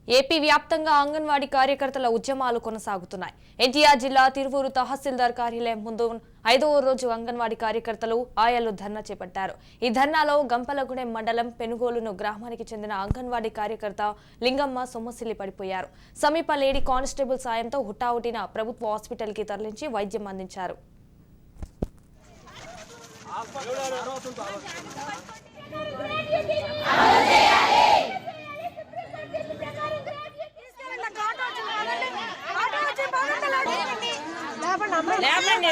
AP వ్యాప్తంగా అంగన్వాడీ కార్యకర్తల ఉద్యమాలు కొనసాగుతున్నాయి. ఎన్టీఆర్ జిల్లా తిరువూరు తహసీల్దార్ కార్యాలయం ముందు 5వ రోజు అంగన్వాడీ కార్యకర్తలు ఆయాలు ధర్నా చేపట్టారు. ఈ ధర్నాలో గంపలగూడెం మండలం పెనుగోలును గ్రామానికి చెందిన అంగన్వాడీ కార్యకర్త లింగమ్మ సొమ్మసిల్లి పడిపోయారు. సమీప లేడీ కానిస్టేబుల్ సాయంతో హుటాహుటిన ప్రభుత్వ హాస్పిటల్కి తరలించి వైద్యం అందించారు. లేపండి